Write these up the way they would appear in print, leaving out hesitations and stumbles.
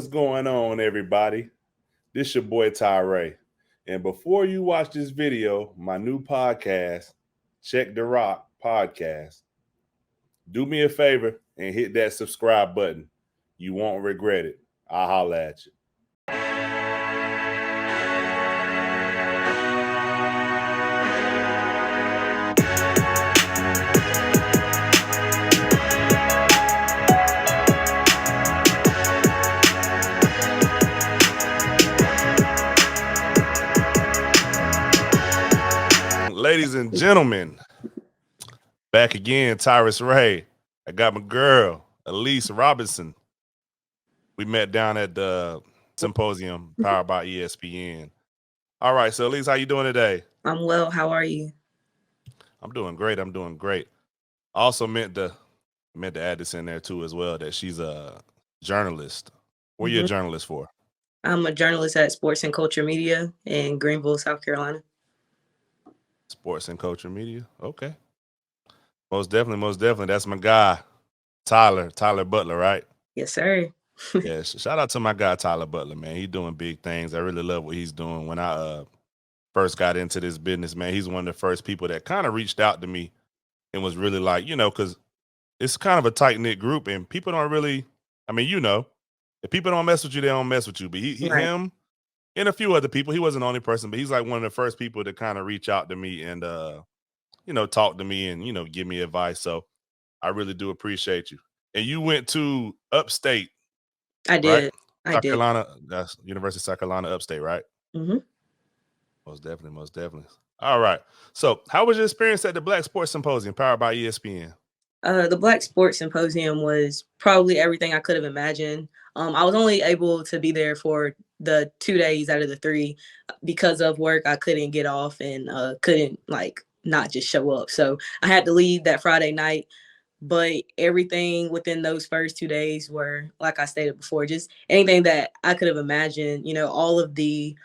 What's going on, everybody? This your boy Tyree. And before you watch this video, my new podcast, Check the Rock Podcast, do me a favor and hit that subscribe button. You won't regret it. I'll holla at you. Ladies and gentlemen, back again, Tyrus Ray. I got my girl, Alise Robinson. We met down at the symposium powered by ESPN. All right, so Alise, how you doing today? I'm well. How are you? I'm doing great. I also meant to add this in there too as well, that she's a journalist. What are you a journalist for? I'm a journalist at Sports and Culture Media in Greenville, South Carolina. Sports and Culture Media. Okay. Most definitely. That's my guy, Tyler Butler, right? Yes, sir. Yeah, shout out to my guy, Tyler Butler, man. He's doing big things. I really love what he's doing. When I first got into this business, man, he's one of the first people that kind of reached out to me and was really like, because it's kind of a tight-knit group and people don't really, if people don't mess with you, they don't mess with you. But him and a few other people, he wasn't the only person, but he's like one of the first people to kind of reach out to me and, talk to me and, give me advice. So I really do appreciate you. And you went to upstate. I did. Right? South Carolina, that's University of South Carolina upstate, right? Mm-hmm. Most definitely. All right. So how was your experience at the Black Sports Symposium powered by ESPN? The Black Sports Symposium was probably everything I could have imagined. I was only able to be there for the 2 days out of the 3 because of work. I couldn't get off and couldn't not just show up. So I had to leave that Friday night. But everything within those first 2 days were, like I stated before, just anything that I could have imagined. All of the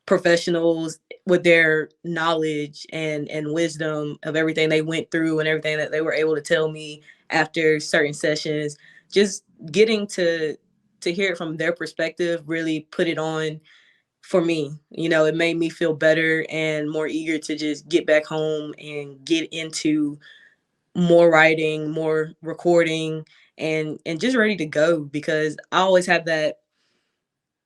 professionals with their knowledge and wisdom of everything they went through and everything that they were able to tell me after certain sessions, just getting to hear it from their perspective really put it on for me. It made me feel better and more eager to just get back home and get into more writing, more recording, and just ready to go, because I always have that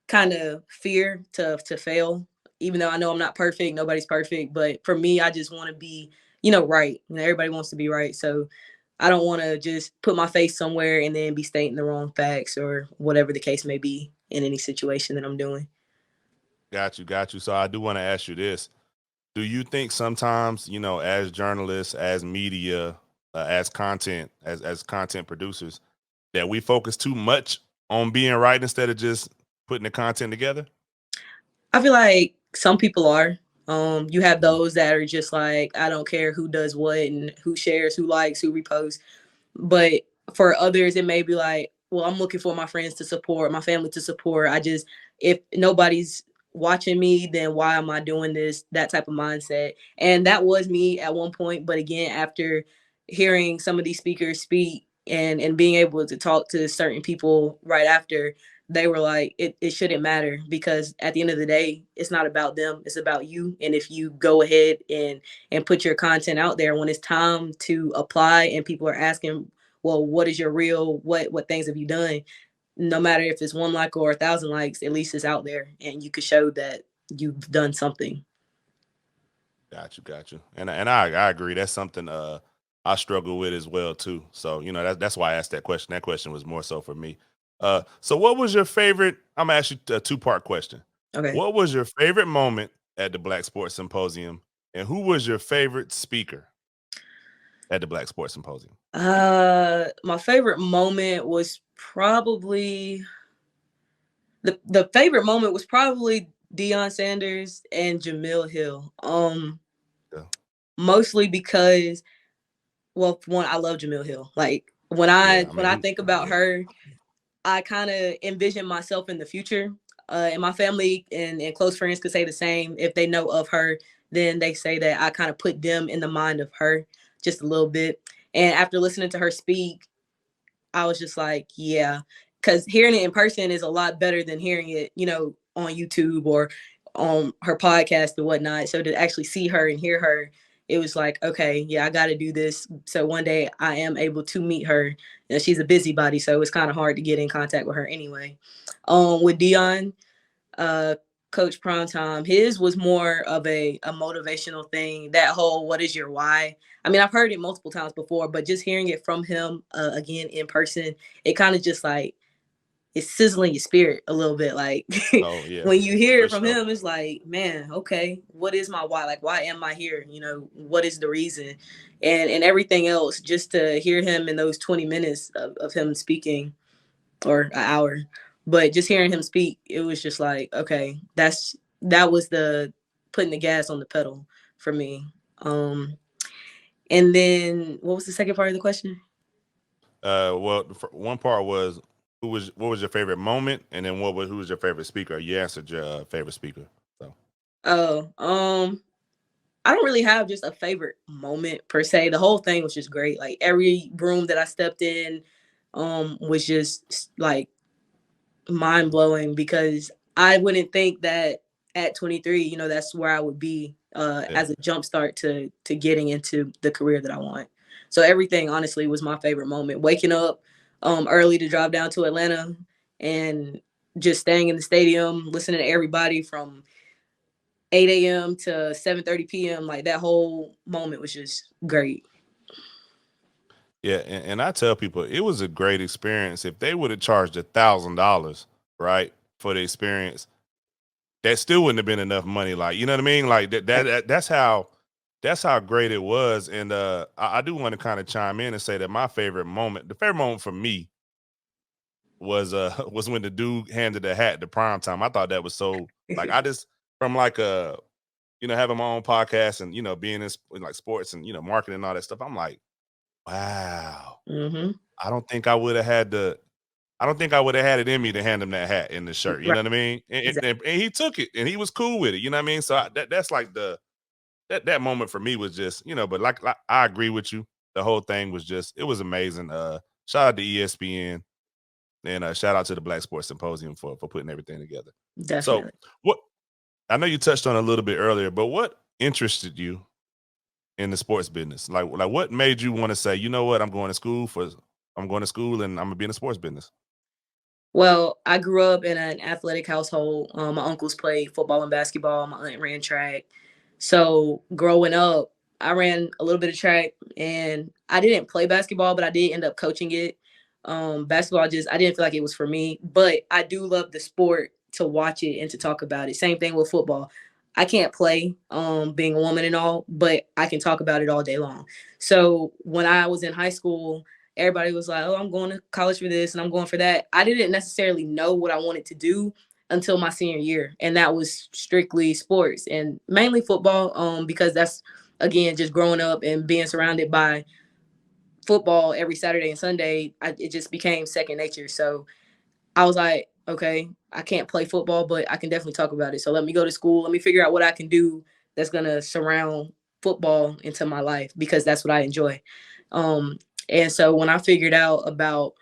kind of fear to fail, even though I know I'm not perfect. Nobody's perfect. But for me, I just want to be, right. Everybody wants to be right. So I don't want to just put my face somewhere and then be stating the wrong facts or whatever the case may be in any situation that I'm doing. Got you. So I do want to ask you this. Do you think sometimes, as journalists, as media, as content producers, that we focus too much on being right instead of just putting the content together? I feel like some people are. You have those that are just like, I don't care who does what and who shares, who likes, who reposts. But for others, it may be like, well, I'm looking for my friends to support, my family to support. If nobody's watching me, then why am I doing this? That type of mindset. And that was me at one point. But again, after hearing some of these speakers speak and being able to talk to certain people right after, they were like, it shouldn't matter, because at the end of the day, it's not about them, it's about you. And if you go ahead and put your content out there, when it's time to apply and people are asking, well, what is your real, what things have you done? No matter if it's 1 like or 1,000 likes, at least it's out there and you could show that you've done something. Got you. And I agree. That's something I struggle with as well too. So, that's why I asked that question. That question was more so for me. So what was your favorite? I'm gonna ask you a 2-part question. Okay. What was your favorite moment at the Black Sports Symposium, and who was your favorite speaker at the Black Sports Symposium? My favorite moment was probably the favorite moment was probably Deion Sanders and Jamil Hill. Mostly because, well, for one, I love Jamil Hill. Like when I think about her, I kind of envision myself in the future. And my family and close friends could say the same. If they know of her, then they say that I kind of put them in the mind of her just a little bit. And after listening to her speak, I was just like, yeah, because hearing it in person is a lot better than hearing it, on YouTube or on her podcast and whatnot. So to actually see her and hear her, it was like, okay, yeah, I got to do this. So one day I am able to meet her. She's a busybody, so it's kind of hard to get in contact with her anyway. With Dion, uh, Coach Primetime, his was more of a motivational thing. That whole "What is your why?" I mean, I've heard it multiple times before, but just hearing it from him again in person, it kind of just like it's sizzling your spirit a little bit. Like Oh yeah, when you hear for it from sure. him, it's like, man, okay, what is my why? Like, why am I here? What is the reason? And everything else, just to hear him in those 20 minutes of him speaking, or an hour, but just hearing him speak, it was just like, okay, that was the putting the gas on the pedal for me. And then what was the second part of the question? Well, one part was what was your favorite moment, and then who was your favorite speaker? You answered your favorite speaker. So Oh, I don't really have just a favorite moment per se. The whole thing was just great. Like every room that I stepped in, was just like mind blowing, because I wouldn't think that at 23, that's where I would be yeah, as a jump start to getting into the career that I want. So everything honestly was my favorite moment. Waking up early to drive down to Atlanta and just staying in the stadium, listening to everybody from 8 a.m. to 7:30 p.m. Like that whole moment was just great. yeah, and I tell people it was a great experience. If they would have charged $1,000, right, for the experience, that still wouldn't have been enough money. Like, you know what I mean? Like that's how great it was. And I do want to kind of chime in and say that the favorite moment for me was was when the dude handed the hat to prime time. I thought that was so like I just from like having my own podcast and being in like sports and marketing and all that stuff. I'm like, wow. Hmm. I don't think I would have had the I don't think I would have had it in me to hand him that hat and the shirt. You Right. know what I mean? Exactly. And he took it and he was cool with it. You know what I mean? So that's like that moment for me was just but like I agree with you. The whole thing was just it was amazing. Shout out to ESPN and shout out to the Black Sports Symposium for putting everything together. So Definitely. what I know you touched on it a little bit earlier, but what interested you in the sports business? Like what made you want to say, you know what, I'm going to school and I'm gonna be in the sports business. Well, I grew up in an athletic household. My uncles played football and basketball. My aunt ran track. So growing up, I ran a little bit of track, and I didn't play basketball, but I did end up coaching it. Basketball, just I didn't feel like it was for me, but I do love the sport to watch it and to talk about it. Same thing with football. I can't play, being a woman and all, but I can talk about it all day long. So when I was in high school, everybody was like, "Oh, I'm going to college for this and I'm going for that." I didn't necessarily know what I wanted to do until my senior year, and that was strictly sports and mainly football. Because that's again just growing up and being surrounded by football every Saturday and Sunday. It just became second nature. So I was like, okay, I can't play football, but I can definitely talk about it. So let me go to school. Let me figure out what I can do that's gonna surround football into my life, because that's what I enjoy. Um, and so when I figured out about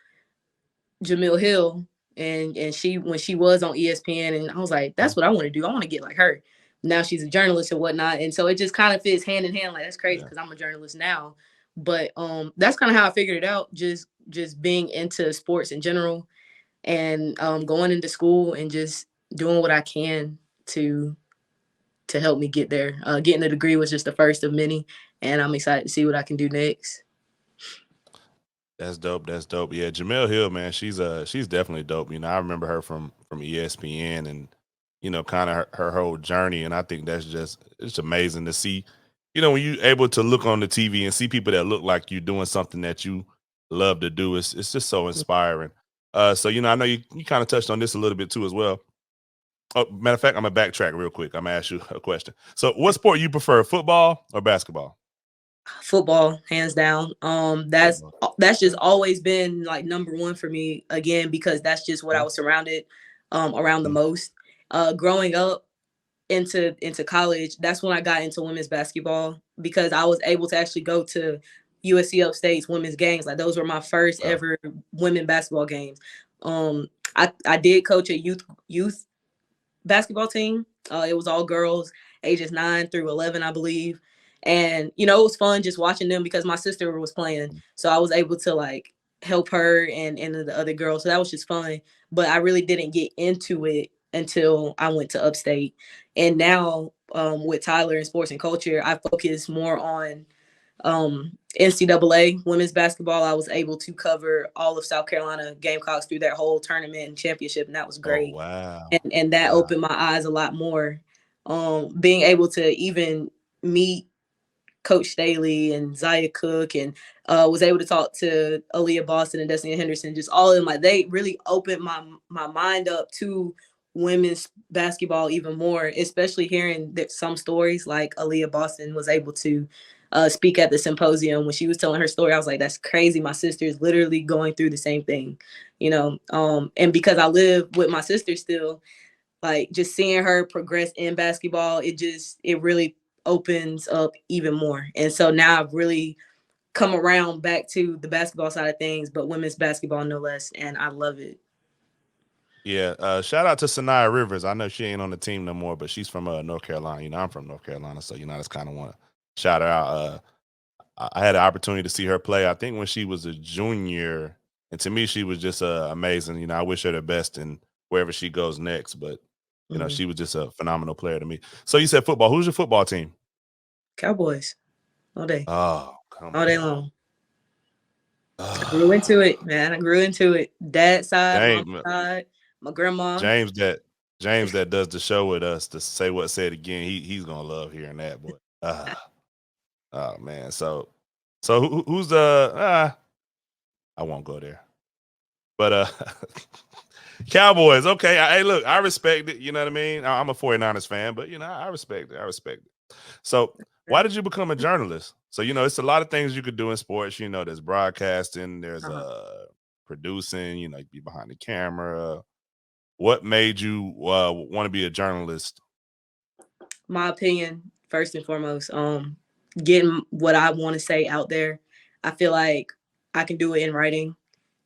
Jamil Hill, and she when she was on ESPN, and I was like, Mhm. that's what I want to do. I want to get like her. Now she's a journalist and whatnot, and so it just kind of fits hand in hand. Like that's crazy Yeah. because I'm a journalist now, but that's kind of how I figured it out. Just being into sports in general, and going into school and just doing what I can to to help me get there. Getting a degree was just the first of many, and I'm excited to see what I can do next. That's dope. That's dope. Yeah, Jamel Hill, man, she's definitely dope. I remember her from ESPN and kind of her whole journey, and I think that's just it's amazing to see. When you able to look on the TV and see people that look like you doing something that you love to do, it's just so inspiring. So I know you kind of touched on this a little bit too as well. Oh, matter of fact, I'm gonna backtrack real quick. I'm gonna ask you a question. So, what sport you prefer, football or basketball? Football, hands down. Football. That's just Okay. always been like number one for me, again, because that's just what I Mhm. was surrounded around the Mhm. most. Growing up into college, that's when I got into women's basketball, because I was able to actually go to USC Upstate's women's games. Like those were my first Okay. ever women basketball games. I did coach a youth basketball team. It was all girls, ages 9 through 11, I believe. And it was fun just watching them because my sister was playing, so I was able to like help her and the other girls. So that was just fun. But I really didn't get into it until I went to upstate. And now with Tyler in sports and culture, I focus more on NCAA women's basketball. I was able to cover all of South Carolina Gamecocks through that whole tournament and championship, and that was Oh great. wow. And that Wow. opened my eyes a lot more. Being able to even meet Coach Staley and Zaya Cook, and was able to talk to Aaliyah Boston and Destiny Henderson. Just all of them, like they really opened my mind up to women's basketball even more. Especially hearing that some stories like Aaliyah Boston was able to speak at the symposium when she was telling her story. I was like, that's crazy. My sister is literally going through the same thing, and because I live with my sister still, like just seeing her progress in basketball, it really opens up even more. And so now I've really come around back to the basketball side of things, but women's basketball no less, and I love it. Yeah. Shout out to Sanaya Rivers. I know she ain't on the team no more, but she's from North Carolina. I'm from North Carolina, so I just kind of want to shout her out. I had the opportunity to see her play. I think when she was a junior, and to me, she was just amazing. I wish her the best in wherever she goes next. But Mhm. she was just a phenomenal player to me. So you said football. Who's your football team? Cowboys all day, Oh, come all day on. long. I grew into it, man. I grew into it. Dad side, mom James, side, my grandma. James, that does the show with us to say what said again. He's gonna love hearing that, boy. Oh man. So who's the? I won't go there. But Cowboys. Okay. Hey, look, I respect it. You know what I mean? I'm a 49ers fan, but I respect it. I respect it. So why did you become a journalist? So it's a lot of things you could do in sports. There's broadcasting, there's Uh-huh. producing. You be behind the camera. What made you want to be a journalist? My opinion, first and foremost, getting what I want to say out there. I feel like I can do it in writing.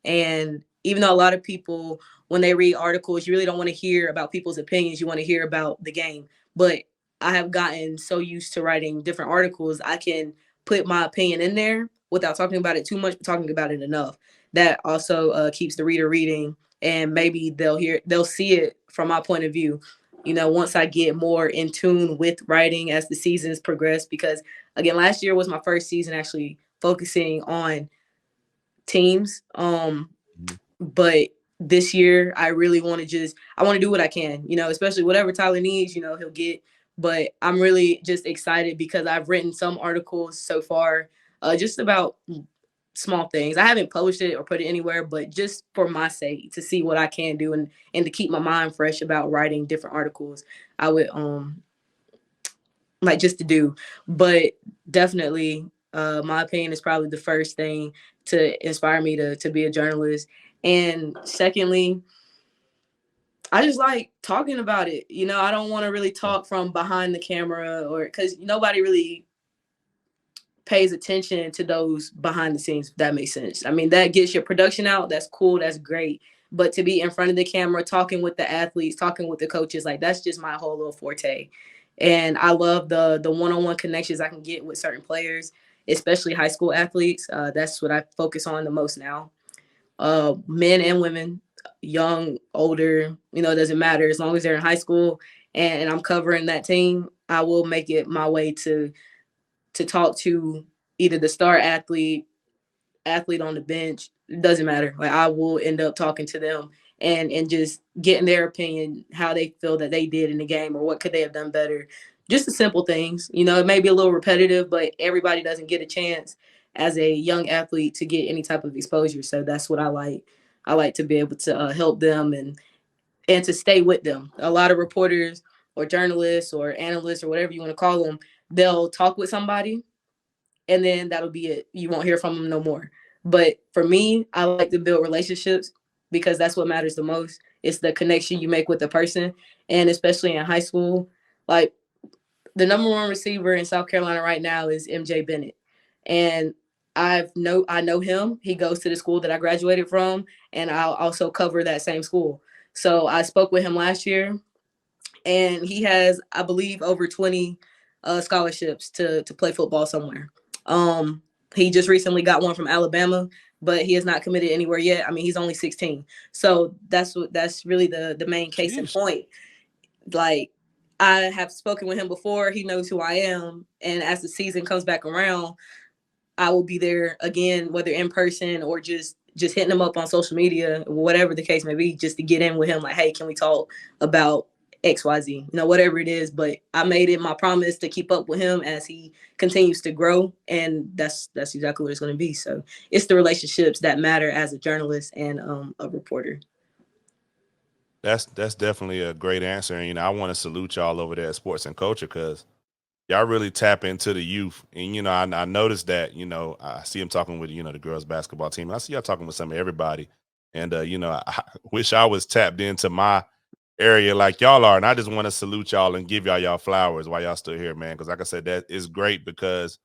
And even though a lot of people, when they read articles, you really don't want to hear about people's opinions. You want to hear about the game. But I have gotten so used to writing different articles, I can put my opinion in there without talking about it too much, but talking about it enough. That also keeps the reader reading, and maybe they'll see it from my point of view. Once I get more in tune with writing as the seasons progress, because again, last year was my first season actually focusing on teams. Mhm. But this year I really want to I want to do what I can, especially whatever Tyler needs, he'll get. But I'm really just excited because I've written some articles so far, just about small things. I haven't published it or put it anywhere, but just for my sake to see what I can do, and to keep my mind fresh about writing different articles, I would like just to do. But definitely, my opinion is probably the first thing to inspire me to be a journalist. And secondly, I just like talking about it. I don't want to really Yeah. talk from behind the camera, or because nobody really pays attention to those behind the scenes, if that makes sense. I mean, that gets your production out. That's cool. That's great. But to be in front of the camera, talking with the athletes, talking with the coaches, like that's just my whole little forte. And I love the one-on-one connections I can get with certain players, especially high school athletes. That's what I focus on the most now. Men and women, young, older, it doesn't matter as long as they're in high school, and I'm covering that team. I will make it my way to talk to either the star athlete on the bench. It doesn't matter. Like I will end up talking to them and just getting their opinion, how they feel that they did in the game, or what could they have done better. Just the simple things. It may be a little repetitive, but everybody doesn't get a chance as a young athlete to get any type of exposure. So that's what I like. I like to be able to help them and to stay with them. A lot of reporters or journalists or analysts or whatever you want to call them, they'll talk with somebody and then that'll be it. You won't hear from them no more. But for me, I like to build relationships because that's what matters the most. It's the connection you make with the person. And especially in high school, like the number one receiver in South Carolina right now is MJ Bennett. And I know him. He goes to the school that I graduated from, and I'll also cover that same school. So I spoke with him last year, and he has, I believe, over 20 scholarships to play football somewhere. Um, he just recently got one from Alabama, but he has not committed anywhere yet. I mean, he's only 16, so that's really the main case in Jeez. point. Like, I have spoken with him before. He knows who I am, and as the season comes back around, I will be there again, whether in person or just hitting him up on social media, whatever the case may be, just to get in with him. Like, hey, can we talk about XYZ? You know, whatever it is. But I made it my promise to keep up with him as he continues to grow, and that's exactly what it's going to be. So it's the relationships that matter as a journalist and a reporter. That's definitely a great answer. And I want to salute y'all over there at Sports and Culture because y'all really tap into the youth. And I noticed that. I see him talking with the girls basketball team. And I see y'all talking with some of everybody. And I wish I was tapped into my area like y'all are. And I just want to salute y'all and give y'all flowers while y'all still here, man. Because like I said, that is great because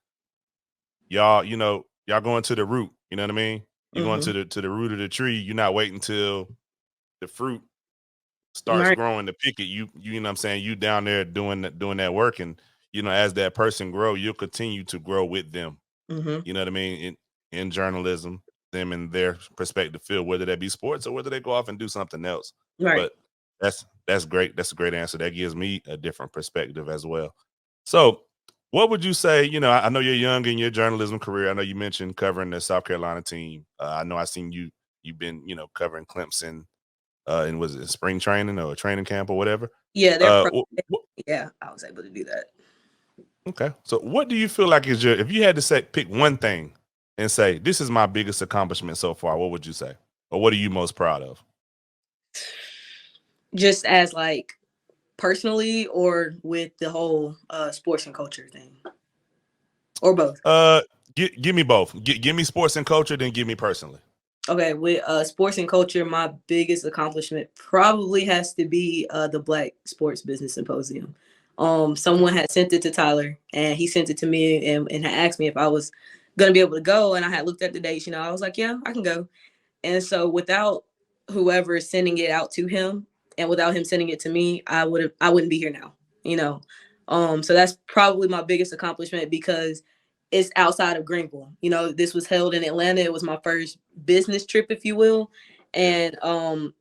y'all going to the root. You know what I mean? You're going Mm-hmm. to the root of the tree. You're not waiting till the fruit starts Right. growing to pick it. You know what I'm saying? You down there doing that work, and as that person grow, you'll continue to grow with them. Mm-hmm. You know what I mean? In journalism, them in their perspective field, whether that be sports or whether they go off and do something else. Right. But that's great. That's a great answer. That gives me a different perspective as well. So what would you say? I know you're young in your journalism career. I know you mentioned covering the South Carolina team. I know I seen you've been, covering Clemson, and was it spring training or training camp or whatever? Yeah, they're Uh, pro. wh- Yeah, I was able to do that. okay. So, what do you feel like is if you had to say pick one thing and say this is my biggest accomplishment so far? What would you say, or what are you most proud of? Just as like personally, or with the whole sports and culture thing, or both. Uh, give me both. Give me sports and culture, then give me personally. Okay, with sports and culture, my biggest accomplishment probably has to be the Black Sports Business Symposium. Okay. Someone had sent it to Tyler, and he sent it to me, and had asked me if I was gonna be able to go, and I had looked at the dates. I was like, yeah, I can go. And so without whoever sending it out to him, and without him sending it to me, I wouldn't be here now. You know, so that's probably my biggest accomplishment because it's outside of Greenville. This was held in Atlanta. It was my first business trip, if you will, Yeah. and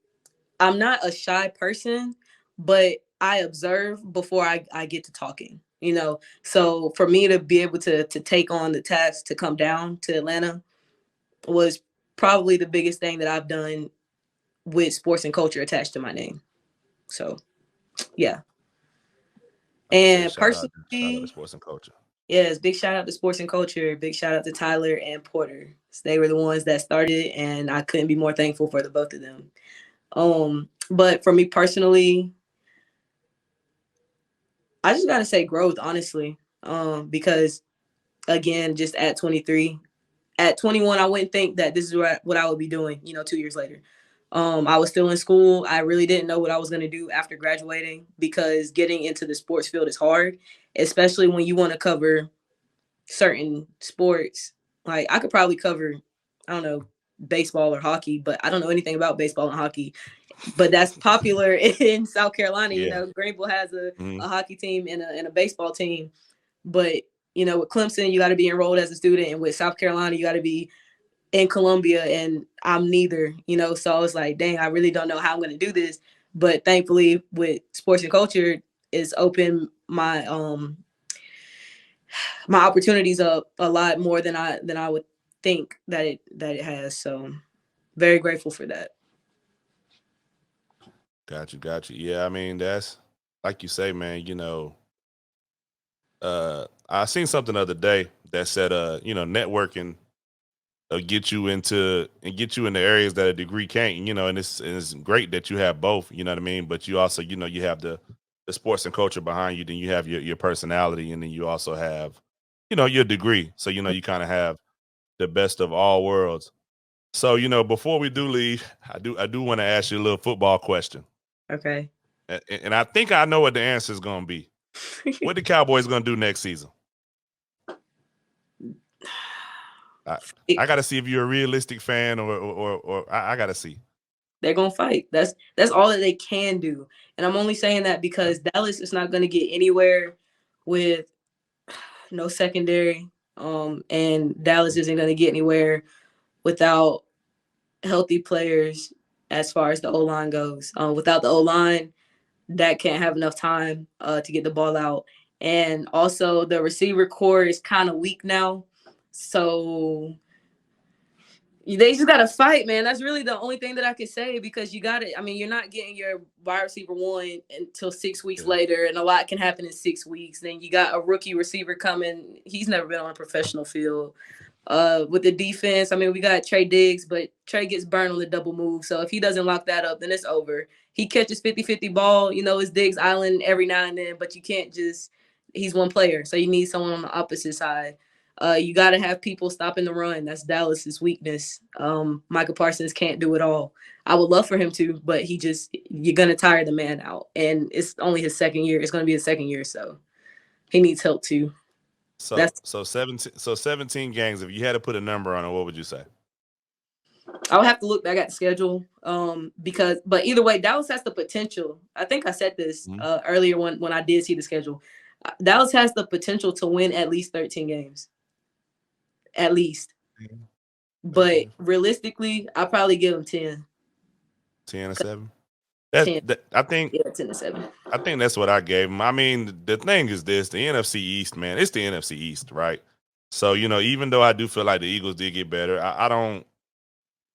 I'm not a shy person, but I observe before I get to talking. So for me to be able to take on the task to come down to Atlanta was probably the biggest thing that I've done with sports and culture attached to my name. So yeah. Like I said, And shout out to personally, sports and culture. yes, big shout out to sports and culture. Big shout out to Tyler and Porter. They were the ones that started, and I couldn't be more thankful for the both of them. But for me personally, I just gotta say growth, honestly. Because again, just at 23, at 21, I wouldn't think that this is what I would be doing, 2 years later. I was still in school. I really didn't know what I was going to do after graduating because getting into the sports field is hard, especially when you want to cover certain sports. Like, I could probably cover, I don't know, baseball or hockey, but I don't know anything about baseball and hockey. But that's popular in South Carolina. Yeah. Greenville has Hmm. a hockey team and a baseball team. But, with Clemson, you got to be enrolled as a student. And with South Carolina, you got to be in Columbia, and I'm neither. So I was like, dang, I really don't know how I'm going to do this. But thankfully, with sports and culture, it's opened my opportunities up a lot more than I would think that it has. So very grateful for that. Got you. Yeah, I mean that's like you say, man. I seen something the other day that said, networking get you into and get you in the areas that a degree can't. And it's great that you have both. You know what I mean? But you also, you have the sports and culture behind you. Then you have your personality, and then you also have, your degree. So you kind of have the best of all worlds. So before we do leave, I do want to ask you a little football question, Okay. and I think I know what the answer is going to be. What the Cowboys going to do next season? I, It, I got to see if you're a realistic fan or I got to see. they're gonna fight. That's all that they can do. And I'm only saying that Yeah. because Dallas is not gonna get anywhere with no secondary. And Dallas isn't gonna get anywhere without healthy players as far as the O line goes. Without the O line, that can't have enough time to get the ball out. And also, the receiver core is kind of weak now. So they just got to fight, man. That's really the only thing that I can say because you got to, I mean, you're not getting your wide receiver one until 6 weeks Yeah. later, and a lot can happen in 6 weeks. Then you got a rookie receiver coming. He's never been on a professional field. With the defense, I mean, we got Trey Diggs, but Trey gets burned on the double move. So if he doesn't lock that up, then it's over. He catches 50-50 ball, it's Diggs Island every now and then, but you can't just, he's one player. So you need someone on the opposite side. You got to have people stopping the run. That's Dallas's weakness. Michael Parsons can't do it all. I would love for him to, but you're going to tire the man out. And it's only his second year. It's going to be his second year. So he needs help too. So That's so 17 games. If you had to put a number on it, what would you say? I'll have to look back at the schedule. But either way, Dallas has the potential. I think I said this Mhm. earlier when I did see the schedule. Dallas has the potential to win at least 13 games, at least. Mhm. But 13, realistically, I probably give them 10. 10 and 7. 10, That I think yeah, 10-7. I think that's what I gave him. I mean, the thing is this: the NFC East, man, it's the NFC East, right? So even though I do feel like the Eagles did get better, I don't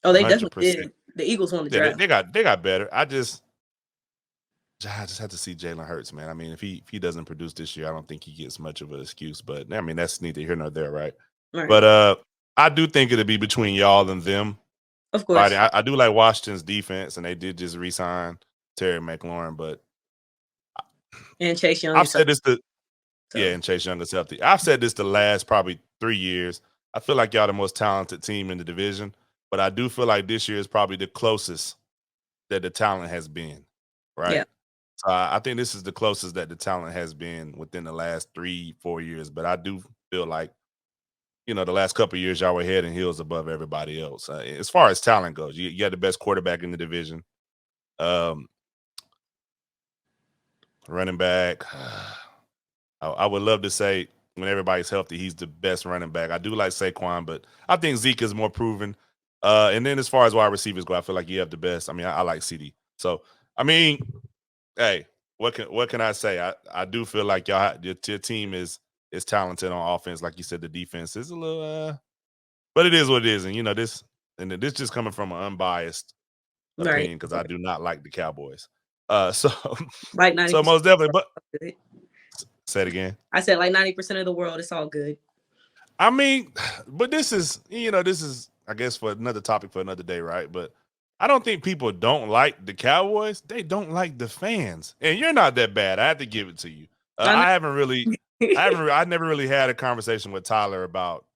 Oh, they hundred definitely percent. did. The Eagles won the Yeah, they, draft. they got they got better. I just have to see Jalen Hurts, man. I mean, if he doesn't produce this year, I don't think he gets much of an excuse. But I mean, that's neither here nor there, right? Right. But I do think it'll be between y'all and them. Of Right. course. I do like Washington's defense, and they did just re-sign Terry McLaurin. But And Chase Young I've is up. said this to yeah, So and Chase Young is healthy. I've said this the last probably 3 years. I feel like y'all the most talented team in the division, but I do feel like this year is probably the closest that the talent has been. yeah. Right. So I think this is the closest that the talent has been within the last 3-4 years. But I do feel like the last couple of years y'all were head and heels above everybody else. As far as talent goes, you had the best quarterback in the division. Um, Running back, I would love to say when everybody's healthy, he's the best running back. I do like Saquon, but I think Zeke is more proven. And then as far as wide receivers go, I feel like you have the best. I mean, I like CD. So I mean, hey, what can I say? I do feel like your team is talented on offense. Like you said, the defense is a little, but it is what it is. And this just coming from an unbiased Right. opinion because I do not like the Cowboys. So Like so 90% most definitely. But good. say it again. I said like 90% of the world, it's all good. I mean, but this is I guess for another topic for another day, right? But I don't think people don't like the Cowboys. They don't like the fans, and you're not that bad. I have to give it to you. I know. I never really had a conversation with Tyler about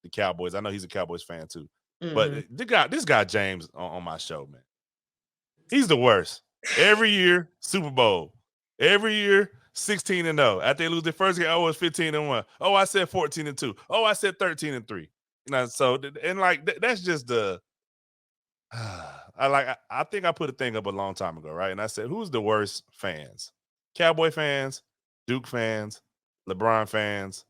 the Cowboys. I know he's a Cowboys fan too, but hmm this guy James on my show, man, he's the worst. Every year, Super Bowl. Every year, 16-0. After they lose their first game, oh, it's 15-1. Oh, I said 14-2. Oh, I said 13-3. So and like that's just the I think I put a thing up a long time ago, right? And I said, who's the worst fans? Cowboy fans, Duke fans, LeBron fans,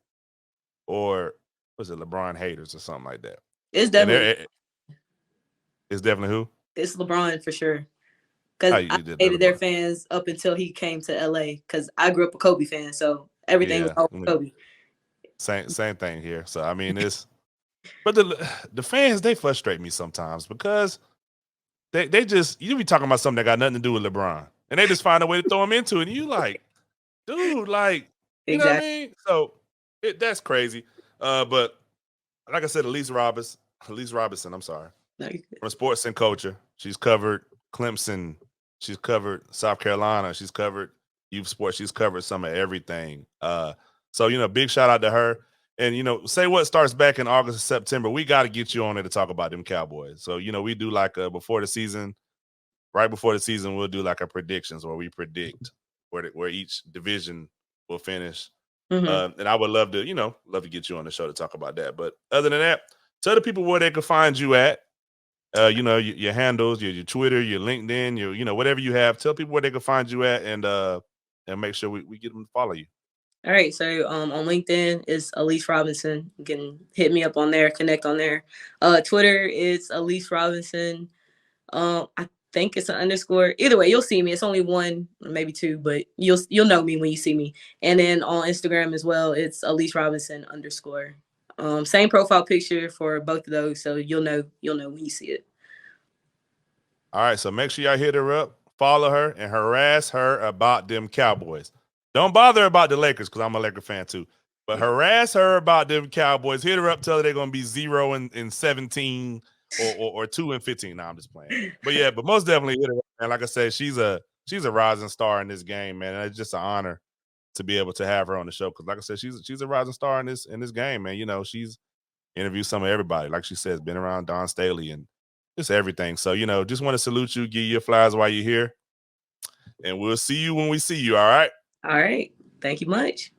or was it LeBron haters or something like that? It's And definitely it's definitely who? it's LeBron for sure. Oh, Because I you did that hated their LeBron. fans up until he came to LA. Because I grew up a Kobe fan, so everything was Yeah. all Kobe. Same thing here. So I mean it's but the fans they frustrate me sometimes because they just you be talking about something that got nothing to do with LeBron. And they just find a way to throw him into it. And you like, dude, like, you know what I Exactly. mean? So that's crazy. But like I said, Elise Robinson, I'm sorry. No, From sports and culture. She's covered Clemson. She's covered South Carolina. She's covered youth sports. She's covered some of everything. So big shout out to her. And say what starts back in August and September. We got to get you on there to talk about them Cowboys. So we do like before the season, right before the season, we'll do like a predictions where we predict where each division will finish. hmm And I would love to get you on the show to talk about that. But other than that, Tell the people where they can find you at. Your handles, your Twitter, your LinkedIn, whatever you have. Tell people where they can find you at, and make sure we get them to follow you. All right, so on LinkedIn is Alise Robinson. You can hit me up on there, connect on there. Twitter is Alise Robinson. I think it's an underscore. Either way, you'll see me. It's only one, maybe two, but you'll know me when you see me. And then on Instagram as well, it's Alise Robinson underscore. Same profile picture for both of those, so you'll know when you see it. All right, so make sure y'all hit her up, follow her, and harass her about them Cowboys. Don't bother about the Lakers because I'm a Laker fan too. But harass her about them Cowboys. Hit her up, tell her they're gonna be 0-17 or 2-15. Nah, I'm just playing. But yeah, but most definitely hit her up. And like I said, she's a rising star in this game, man. And it's just an honor to be able to have her on the show. Cause like I said, she's a rising star in this game, man. She's interviewed some of everybody. Like she says, been around Don Staley and just everything. So, just want to salute you, give you your flowers while you're here. And we'll see you when we see you. All right. All right. Thank you much.